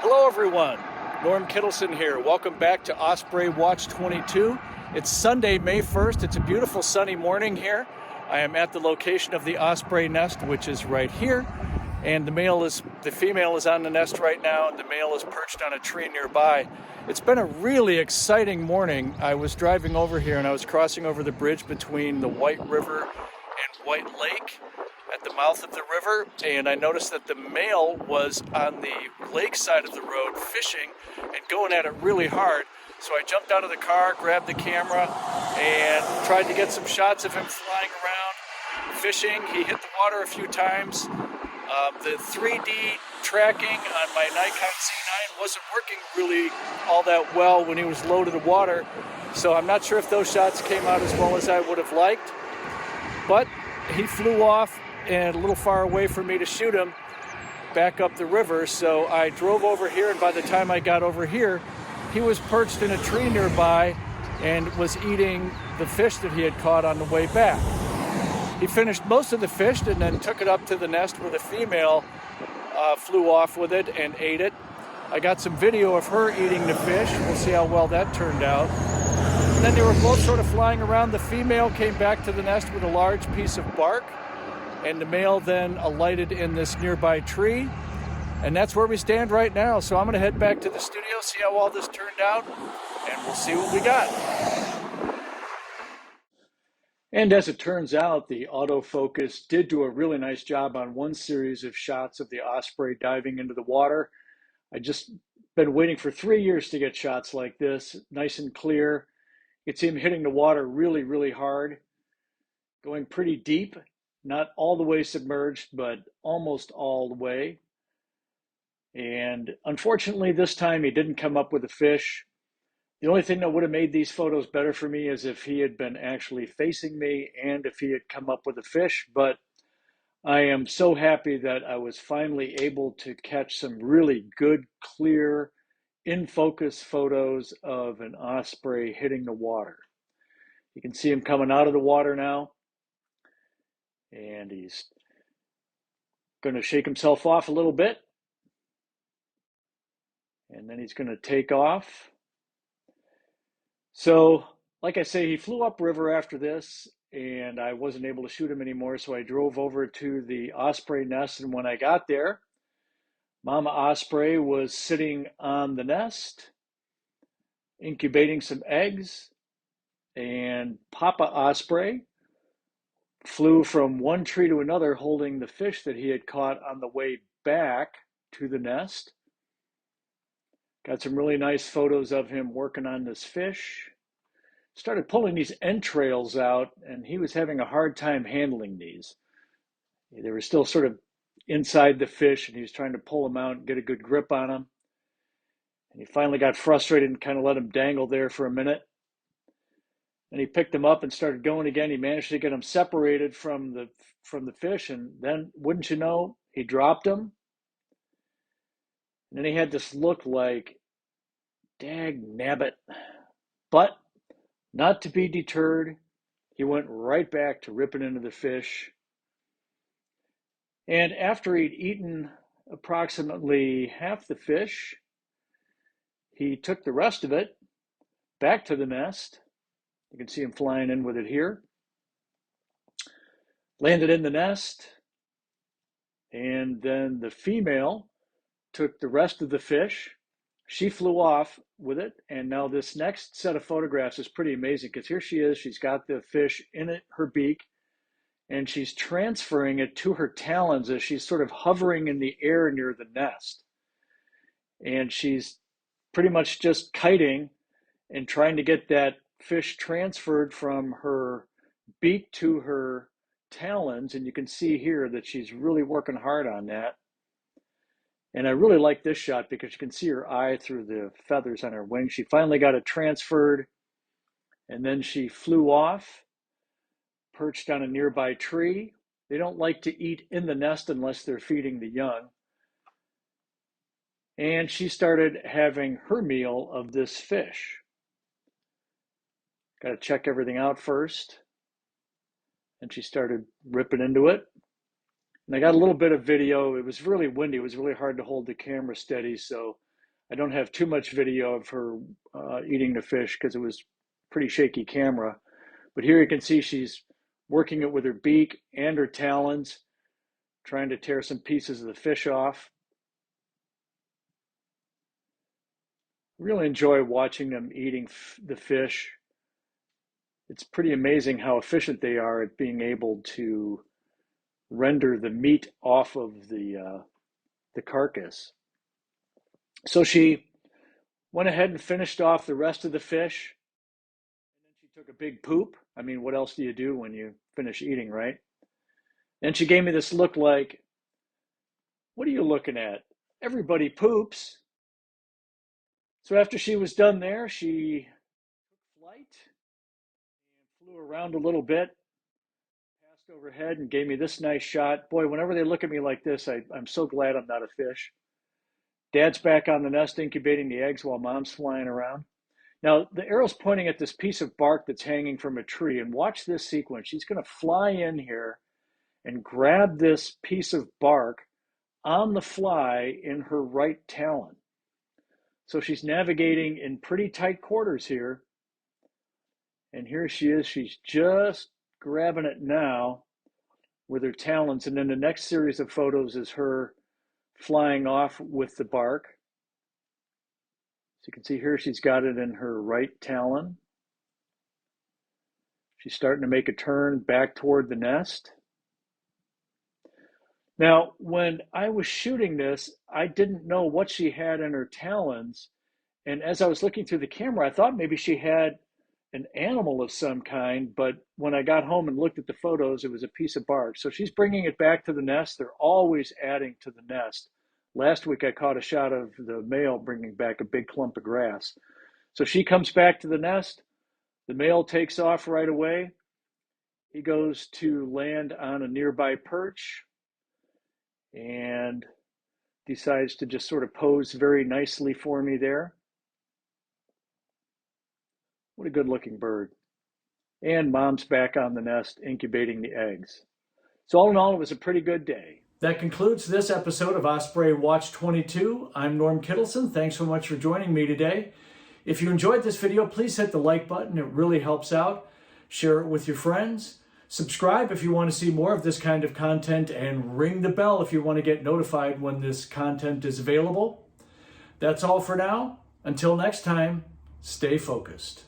Hello everyone, Norm Kittleson here. Welcome back to Osprey Watch 22. It's Sunday, May 1st. It's a beautiful sunny morning here. I am at the location of the osprey nest, which is right here. And the female is on the nest right now, and the male is perched on a tree nearby. It's been a really exciting morning. I was driving over here and I was crossing over the bridge between the White River and White Lake at the mouth of the river, and I noticed that the male was on the lake side of the road fishing and going at it really hard. So I jumped out of the car, grabbed the camera, and tried to get some shots of him flying around, fishing. He hit the water a few times. The 3D tracking on my Nikon Z9 wasn't working really all that well when he was low to the water, so I'm not sure if those shots came out as well as I would have liked, but he flew off and a little far away for me to shoot him back up the river. So I drove over here, and by the time I got over here, he was perched in a tree nearby and was eating the fish that he had caught on the way back. He finished most of the fish and then took it up to the nest where the female flew off with it and ate it. I got some video of her eating the fish. We'll see how well that turned out. And then they were both sort of flying around. The female came back to the nest with a large piece of bark, and the male then alighted in this nearby tree. And that's where we stand right now. So I'm going to head back to the studio, see how all this turned out, and we'll see what we got. And as it turns out, the autofocus did do a really nice job on one series of shots of the osprey diving into the water. I just been waiting for 3 years to get shots like this, nice and clear. You can see him hitting the water really, really hard, going pretty deep. Not all the way submerged, but almost all the way. And unfortunately, this time he didn't come up with a fish. The only thing that would have made these photos better for me is if he had been actually facing me and if he had come up with a fish. But I am so happy that I was finally able to catch some really good, clear, in focus photos of an osprey hitting the water. You can see him coming out of the water now. And he's going to shake himself off a little bit. And then he's going to take off. So, like I say, he flew upriver after this, and I wasn't able to shoot him anymore. So I drove over to the osprey nest. And when I got there, Mama Osprey was sitting on the nest, incubating some eggs. And Papa Osprey flew from one tree to another holding the fish that he had caught on the way back to the nest. Got some really nice photos of him working on this fish. Started pulling these entrails out, and he was having a hard time handling these. They were still sort of inside the fish, and he was trying to pull them out and get a good grip on them. And he finally got frustrated and kind of let them dangle there for a minute. Then he picked them up and started going again. He managed to get them separated from the fish, and then, wouldn't you know, he dropped them. And then he had this look like, dag nabbit. But not to be deterred, he went right back to ripping into the fish. And after he'd eaten approximately half the fish, he took the rest of it back to the nest. You can see him flying in with it here. Landed in the nest, and then the female took the rest of the fish. She flew off with it, and now this next set of photographs is pretty amazing because here she is. She's got the fish in her beak, and she's transferring it to her talons as she's sort of hovering in the air near the nest. And she's pretty much just kiting and trying to get that fish transferred from her beak to her talons. And you can see here that she's really working hard on that. And I really like this shot because you can see her eye through the feathers on her wing. She finally got it transferred, and then she flew off, perched on a nearby tree. They don't like to eat in the nest unless they're feeding the young. And she started having her meal of this fish. Got to check everything out first. And she started ripping into it. And I got a little bit of video. It was really windy. It was really hard to hold the camera steady, so I don't have too much video of her eating the fish because it was pretty shaky camera. But here you can see she's working it with her beak and her talons, trying to tear some pieces of the fish off. Really enjoy watching them eating the fish. It's pretty amazing how efficient they are at being able to render the meat off of the carcass. So she went ahead and finished off the rest of the fish. And then she took a big poop. I mean, what else do you do when you finish eating, right? And she gave me this look like, what are you looking at? Everybody poops. So after she was done there, she took flight and flew around a little bit, passed overhead and gave me this nice shot. Boy, whenever they look at me like this, I'm so glad I'm not a fish. Dad's back on the nest incubating the eggs while Mom's flying around. Now, the arrow's pointing at this piece of bark that's hanging from a tree, and watch this sequence. She's going to fly in here and grab this piece of bark on the fly in her right talon. So she's navigating in pretty tight quarters here. And here she is. She's just grabbing it now with her talons. And then the next series of photos is her flying off with the bark. So you can see here she's got it in her right talon. She's starting to make a turn back toward the nest. Now, when I was shooting this, I didn't know what she had in her talons. And as I was looking through the camera, I thought maybe she had an animal of some kind. But when I got home and looked at the photos, it was a piece of bark. So she's bringing it back to the nest. They're always adding to the nest. Last week, I caught a shot of the male bringing back a big clump of grass. So she comes back to the nest. The male takes off right away. He goes to land on a nearby perch and decides to just sort of pose very nicely for me there. What a good looking bird. And Mom's back on the nest incubating the eggs. So all in all, it was a pretty good day. That concludes this episode of Osprey Watch 22. I'm Norm Kittleson. Thanks so much for joining me today. If you enjoyed this video, please hit the like button. It really helps out. Share it with your friends. Subscribe if you want to see more of this kind of content, and ring the bell if you want to get notified when this content is available. That's all for now. Until next time, stay focused.